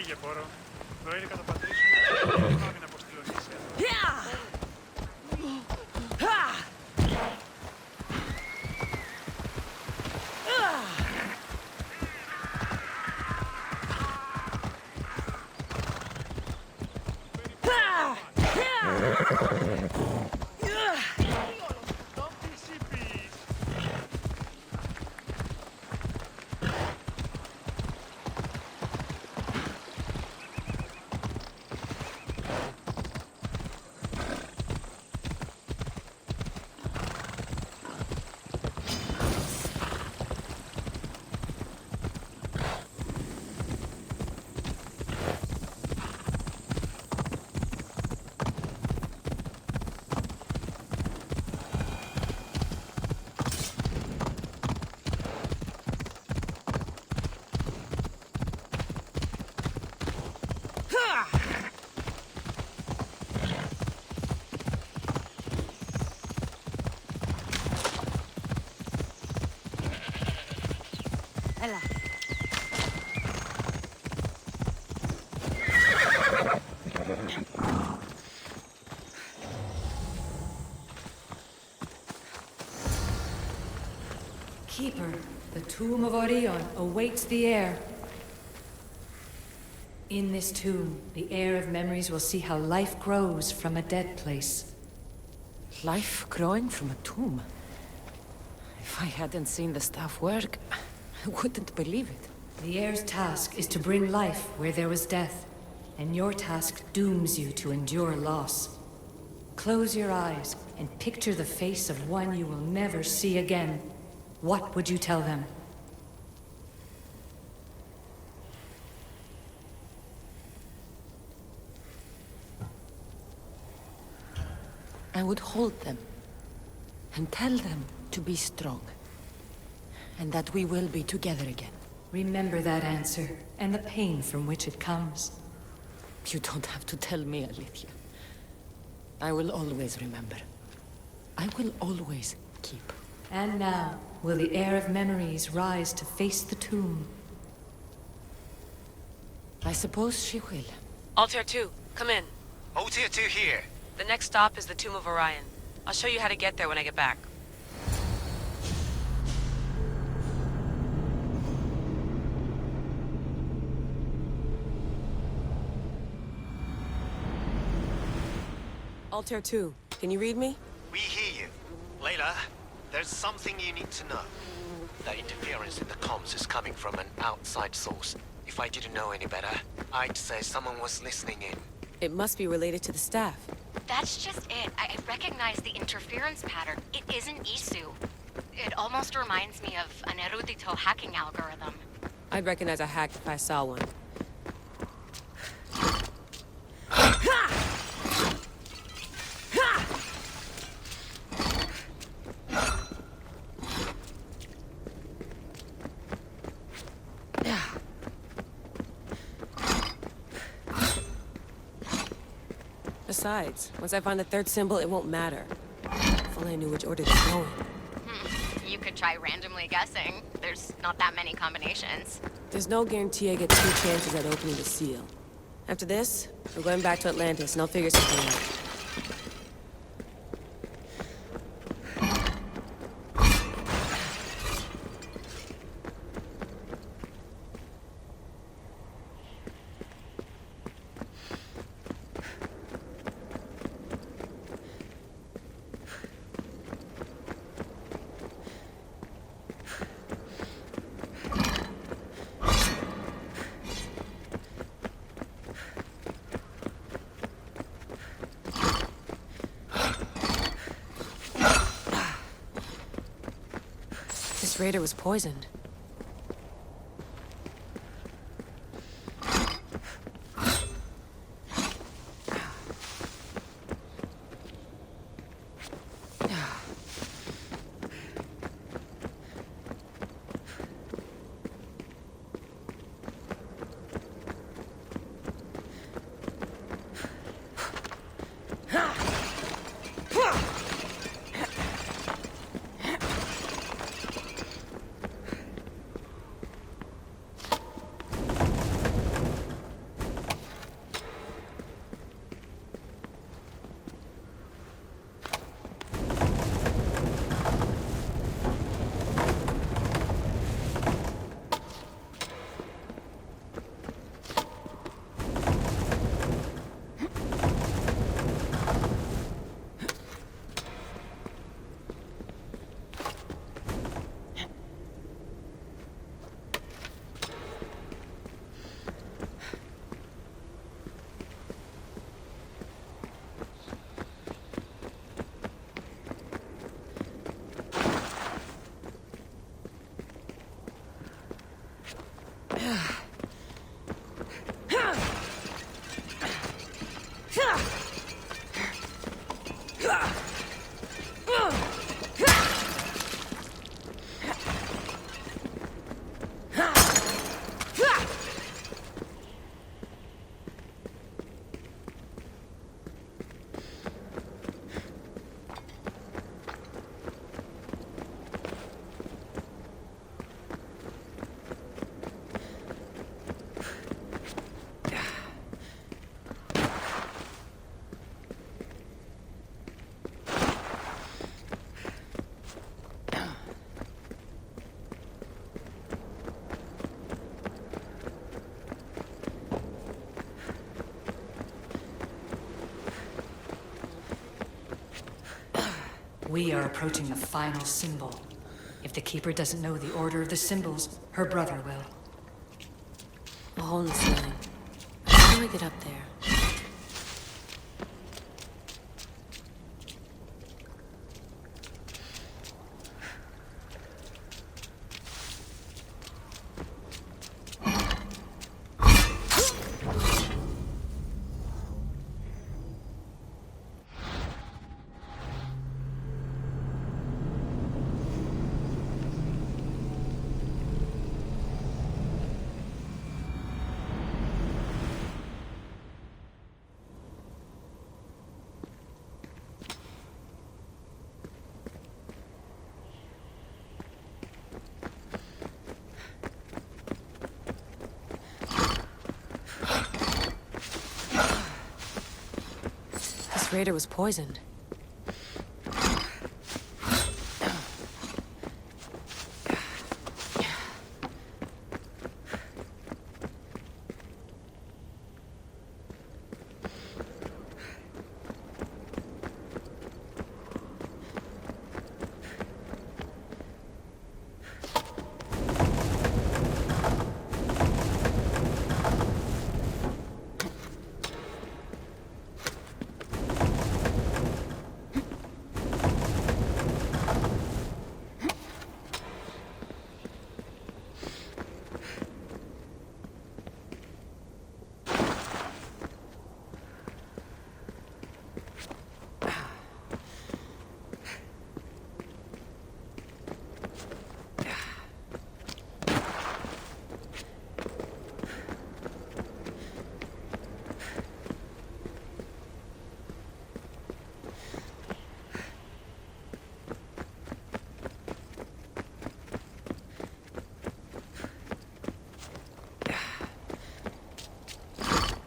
Φύγε, Πόρο. Το έλικα το πατρί σου δεν πάμε να αποστείλω νησί εδώ. Έλα. Keeper, the tomb of Orion awaits the heir. In this tomb, the heir of memories will see how life grows from a dead place. Life growing from a tomb? If I hadn't seen the staff work, I wouldn't believe it. The heir's task is to bring life where there was death, and your task dooms you to endure loss. Close your eyes and picture the face of one you will never see again. What would you tell them? I would hold them and tell them to be strong, and that we will be together again. Remember that answer, and the pain from which it comes. You don't have to tell me, Alethea. I will always remember. I will always keep. And now, will the heir of memories rise to face the tomb? I suppose she will. Altair 2, come in. Altair 2 here. The next stop is the Tomb of Orion. I'll show you how to get there when I get back. Altair 2, can you read me? We hear you. Layla, there's something you need to know. The interference in the comms is coming from an outside source. If I didn't know any better, I'd say someone was listening in. It must be related to the staff. That's just it. I recognize the interference pattern. It isn't Isu. It almost reminds me of an erudito hacking algorithm. I'd recognize a hack if I saw one. Besides, once I find the third symbol, it won't matter. If only I knew which order to go in. You could try randomly guessing. There's not that many combinations. There's no guarantee I get 2 chances at opening the seal. After this, I'm going back to Atlantis and I'll figure something out. This raider was poisoned. We are approaching the final symbol. If the Keeper doesn't know the order of the symbols, her brother will. A hole in the ceiling. How do I get up there? This raider was poisoned.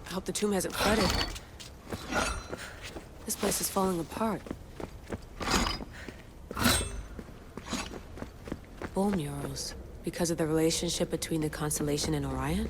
I hope the tomb hasn't flooded. This place is falling apart. Bull murals. Because of the relationship between the constellation and Orion?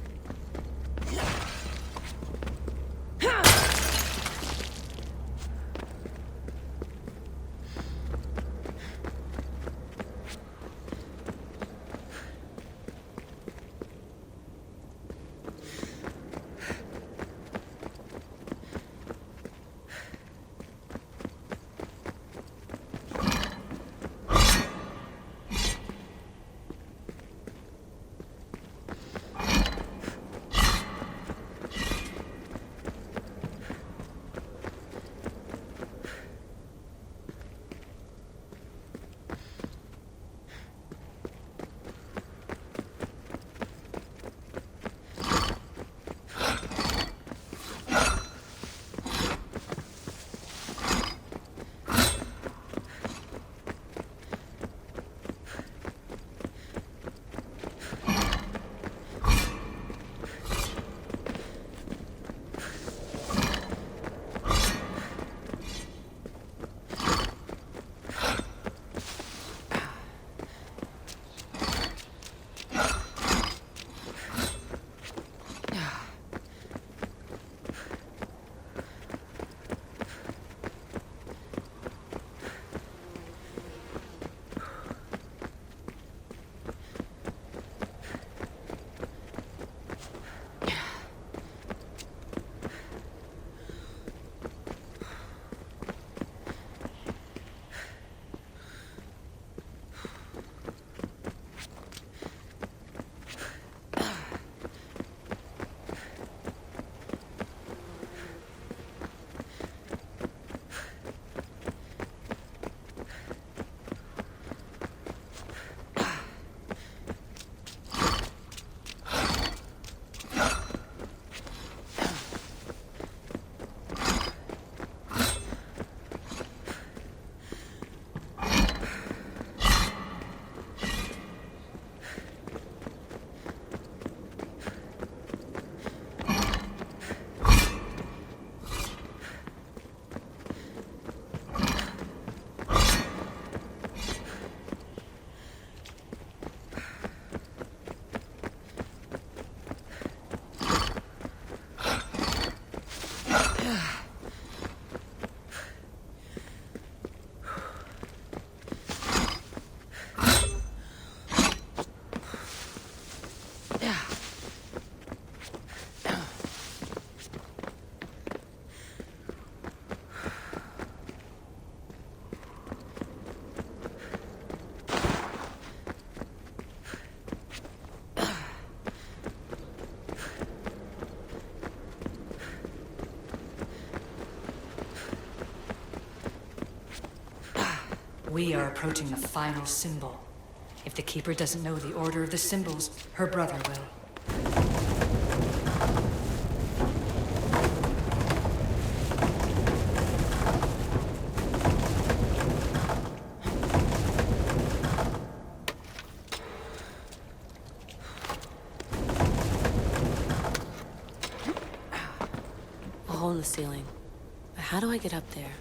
We are approaching the final symbol. If the Keeper doesn't know the order of the symbols, her brother will. A hole in the ceiling. But how do I get up there?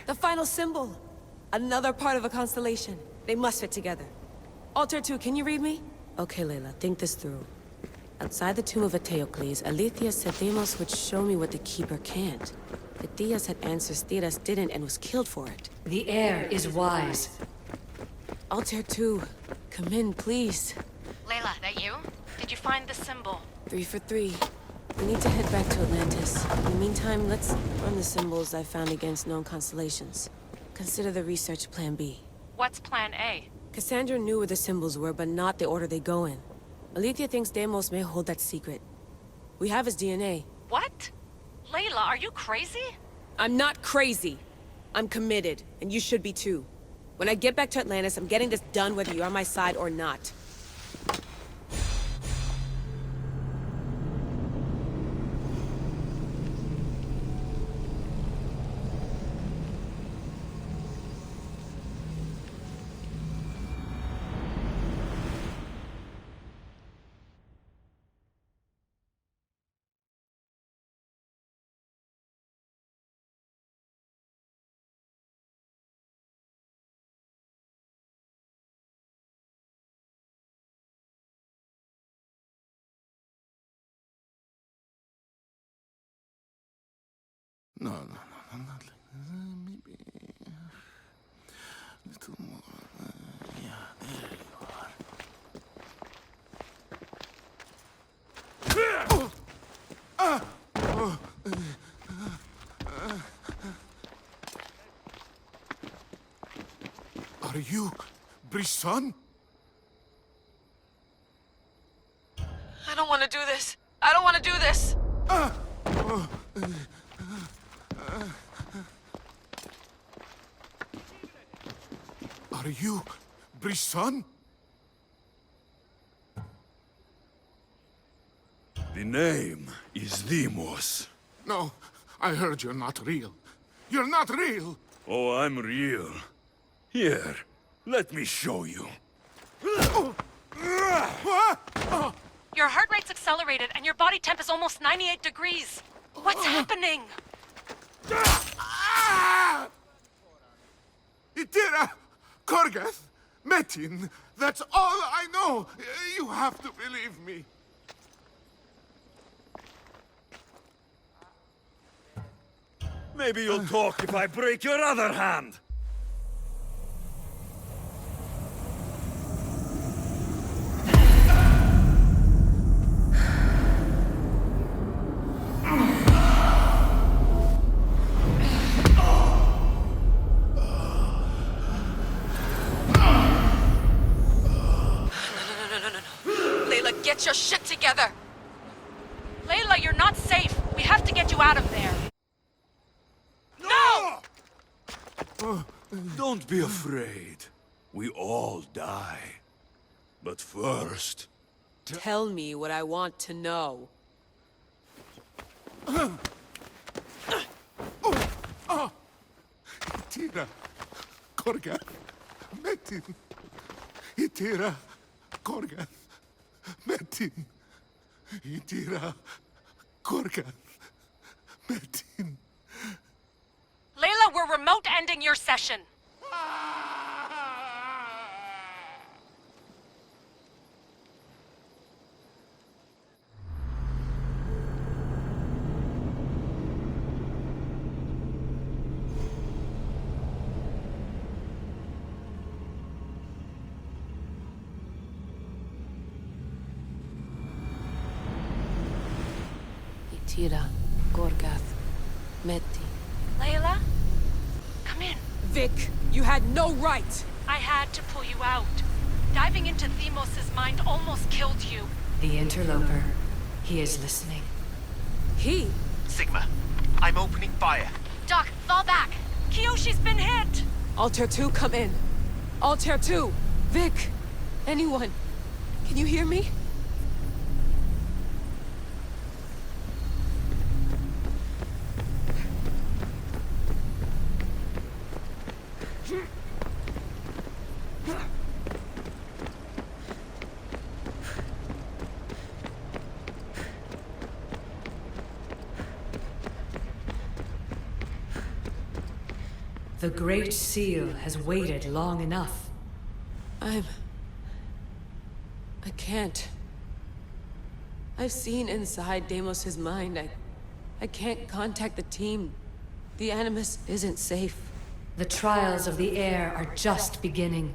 The final symbol! Another part of a constellation. They must fit together. Alter 2, can you read me? Okay, Layla, think this through. Outside the tomb of Eteocles, Alethea said Deimos would show me what the Keeper can't. But Diaz had answers Theras didn't and was killed for it. The air is wise. Altair 2, come in, please. Layla, that you? Did you find the symbol? 3 for 3. We need to head back to Atlantis. In the meantime, let's run the symbols I found against known constellations. Consider the research plan B. What's plan A? Cassandra knew where the symbols were, but not the order they go in. Alethea thinks Deimos may hold that secret. We have his DNA. What? Layla, are you crazy? I'm not crazy. I'm committed, and you should be too. When I get back to Atlantis, I'm getting this done whether you're on my side or not. No, not like maybe a little more. Yeah, there you are. Are you Brisson? I don't want to do this. I don't want to do this. Are you Brisson? The name is Deimos. No, I heard you're not real. You're not real! Oh, I'm real. Here, let me show you. Your heart rate's accelerated and your body temp is almost 98 degrees. What's happening? Itira! Korgath! Metin! That's all I know! You have to believe me. Maybe you'll talk if I break your other hand. Get your shit together! Layla, you're not safe. We have to get you out of there. No! Don't be afraid. We all die. But first... Tell me what I want to know. Itira! Korgath! Metin! Itira! Korgath! Metin! Itira! Korgath! Metin! Layla, we're remote ending your session. Itira, Korgath, Metin. Layla? Come in. Vic, you had no right! I had to pull you out. Diving into Deimos' mind almost killed you. The interloper. He is listening. He? Sigma, I'm opening fire. Doc, fall back. Kiyoshi's been hit! Altair 2, come in. Altair 2! Vic! Anyone! Can you hear me? The Great Seal has waited long enough. I can't. I've seen inside Deimos' mind. I can't contact the team. The Animus isn't safe. The trials of the air are just beginning.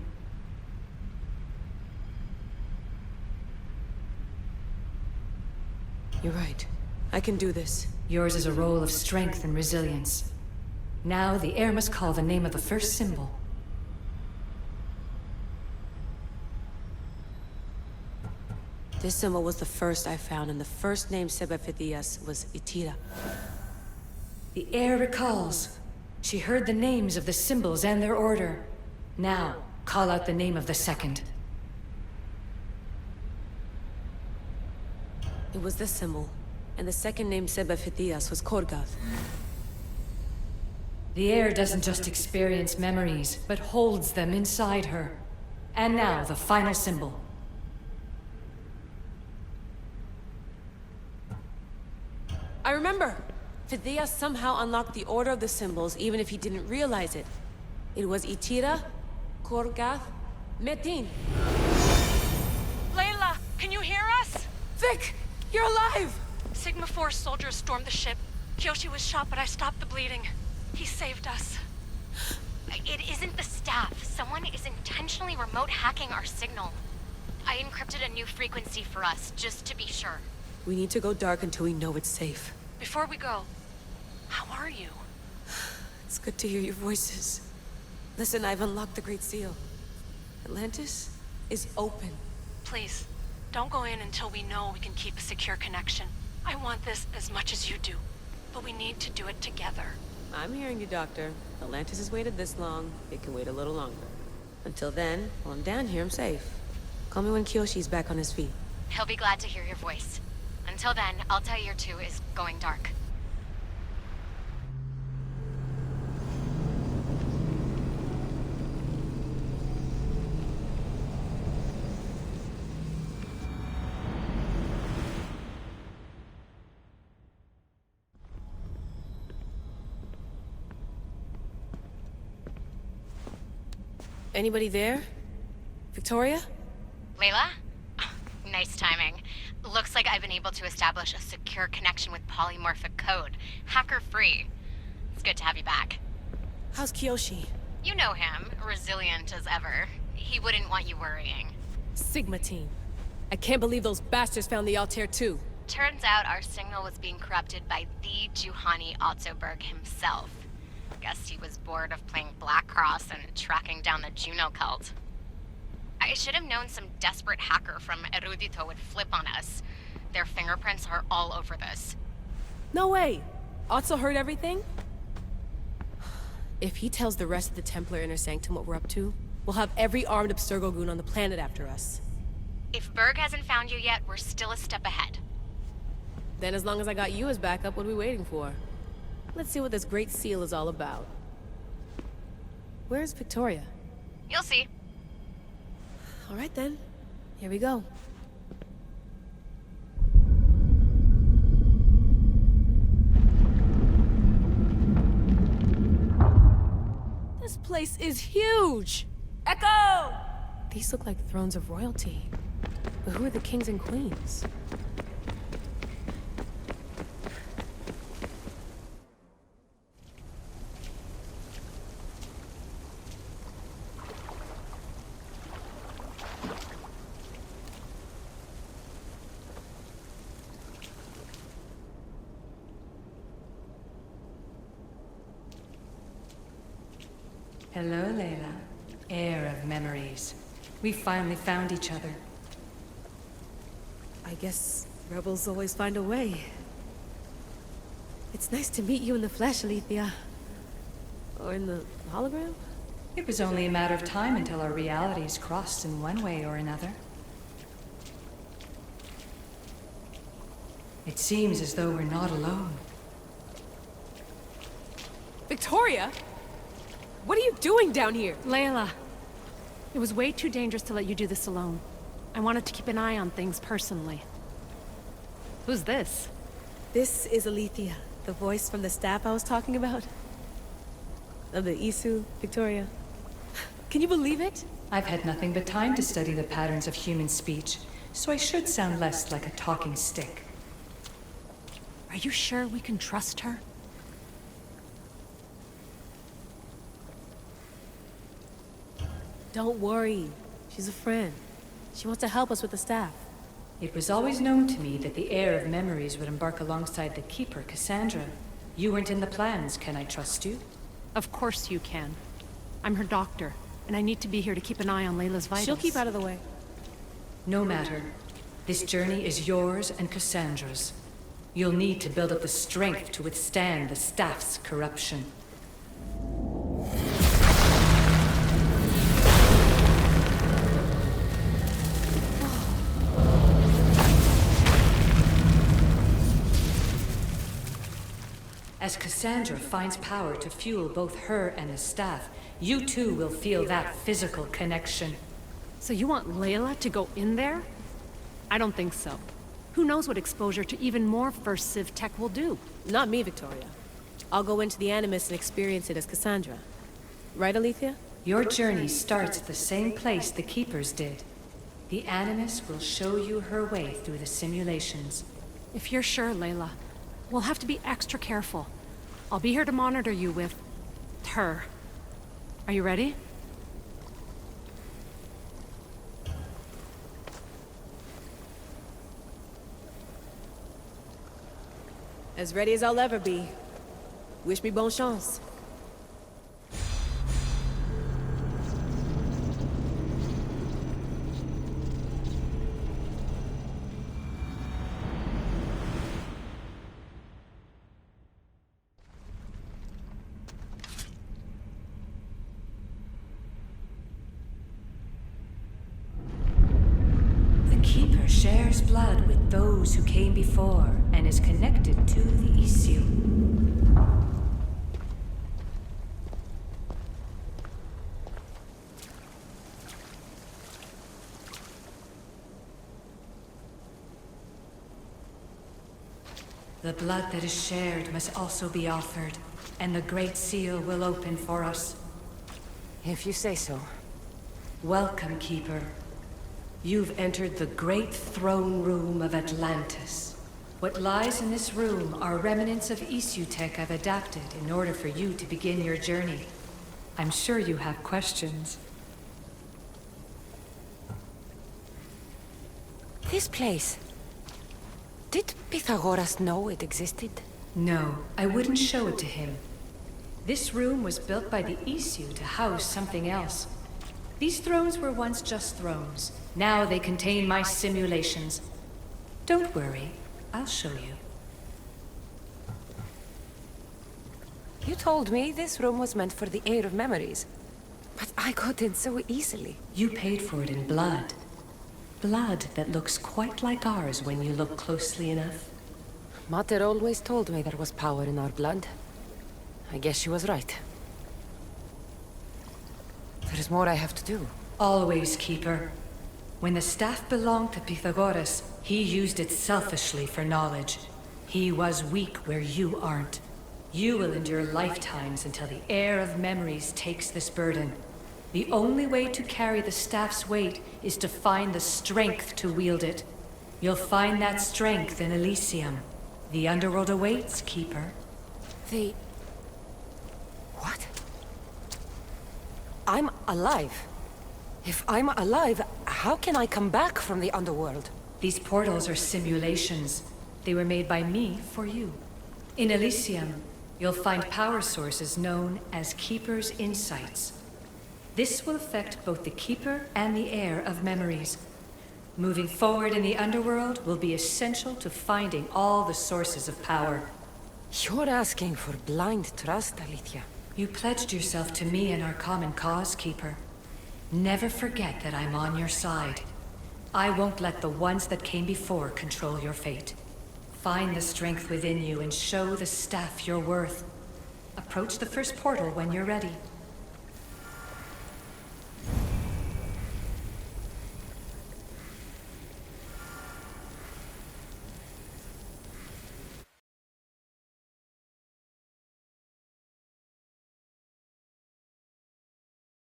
You're right. I can do this. Yours is a role of strength and resilience. Now the air must call the name of the first symbol. This symbol was the first I found, and the first name Sebefithias was Itira. The air recalls. She heard the names of the symbols and their order. Now, call out the name of the second. It was this symbol, and the second name Sebefithias was Korgath. The air doesn't just experience memories, but holds them inside her. And now, the final symbol. I remember! Fithias somehow unlocked the order of the symbols, even if he didn't realize it. It was Itira, Korgath, Metin. Layla, can you hear us? Vic! You're alive! Sigma 4 soldiers stormed the ship. Kiyoshi was shot, but I stopped the bleeding. He saved us. It isn't the staff. Someone is intentionally remote hacking our signal. I encrypted a new frequency for us, just to be sure. We need to go dark until we know it's safe. Before we go, how are you? It's good to hear your voices. Listen, I've unlocked the Great Seal. Atlantis is open. Please, don't go in until we know we can keep a secure connection. I want this as much as you do, but we need to do it together. I'm hearing you, Doctor. Atlantis has waited this long. It can wait a little longer. Until then, while I'm down here, I'm safe. Call me when Kiyoshi's back on his feet. He'll be glad to hear your voice. Until then, Altair 2 is going dark. Anybody there? Victoria? Layla? Nice timing. Looks like I've been able to establish a secure connection with polymorphic code. Hacker-free. It's good to have you back. How's Kiyoshi? You know him, resilient as ever. He wouldn't want you worrying. Sigma team. I can't believe those bastards found the Altair 2. Turns out our signal was being corrupted by the Juhani Otzoberg himself. Guess he was bored of playing Black Cross and tracking down the Juno cult. I should have known some desperate hacker from Erudito would flip on us. Their fingerprints are all over this. No way! Otso heard everything? If he tells the rest of the Templar Inner Sanctum what we're up to, we'll have every armed Abstergo goon on the planet after us. If Berg hasn't found you yet, we're still a step ahead. Then as long as I got you as backup, what are we waiting for? Let's see what this Great Seal is all about. Where's Victoria? You'll see. All right then. Here we go. This place is huge! Echo! These look like thrones of royalty. But who are the kings and queens? Hello, Layla. Heir of memories. We finally found each other. I guess rebels always find a way. It's nice to meet you in the flesh, Alethea. Or in the hologram? It was only a matter of time until our realities crossed in one way or another. It seems as though we're not alone. Victoria? What are you doing down here? Layla, it was way too dangerous to let you do this alone. I wanted to keep an eye on things personally. Who's this? This is Alethea, the voice from the staff I was talking about. Of the Isu, Victoria. Can you believe it? I've had nothing but time to study the patterns of human speech, so I should sound less like a talking stick. Are you sure we can trust her? Don't worry. She's a friend. She wants to help us with the staff. It was always known to me that the heir of memories would embark alongside the Keeper, Cassandra. You weren't in the plans. Can I trust you? Of course you can. I'm her doctor, and I need to be here to keep an eye on Layla's vitals. She'll keep out of the way. No matter. This journey is yours and Cassandra's. You'll need to build up the strength to withstand the staff's corruption. As Cassandra finds power to fuel both her and the staff, you too will feel that physical connection. So you want Layla to go in there? I don't think so. Who knows what exposure to even more First Civ tech will do? Not me, Victoria. I'll go into the Animus and experience it as Cassandra. Right, Alethea? Your journey starts at the same place the Keepers did. The Animus will show you her way through the simulations. If you're sure, Layla, we'll have to be extra careful. I'll be here to monitor you with her. Are you ready? As ready as I'll ever be. Wish me bonne chance. The Keeper shares blood with those who came before and is connected to the issue. The blood that is shared must also be offered, and the Great Seal will open for us. If you say so. Welcome, Keeper. You've entered the great throne room of Atlantis. What lies in this room are remnants of Isu tech I've adapted in order for you to begin your journey. I'm sure you have questions. This place. Did Pythagoras know it existed? No, I wouldn't show it to him. This room was built by the Isu to house something else. These thrones were once just thrones. Now they contain my simulations. Don't worry, I'll show you. You told me this room was meant for the heir of memories. But I got in so easily. You paid for it in blood. Blood that looks quite like ours when you look closely enough. Mater always told me there was power in our blood. I guess she was right. There is more I have to do. Always, Keeper. When the staff belonged to Pythagoras, he used it selfishly for knowledge. He was weak where you aren't. You will endure lifetimes until the heir of memories takes this burden. The only way to carry the staff's weight is to find the strength to wield it. You'll find that strength in Elysium. The underworld awaits, Keeper. The... what? I'm alive. If I'm alive, how can I come back from the underworld? These portals are simulations. They were made by me for you. In Elysium, you'll find power sources known as Keeper's Insights. This will affect both the Keeper and the heir of memories. Moving forward in the underworld will be essential to finding all the sources of power. You're asking for blind trust, Alethea. You pledged yourself to me and our common cause, Keeper. Never forget that I'm on your side. I won't let the ones that came before control your fate. Find the strength within you and show the staff your worth. Approach the first portal when you're ready.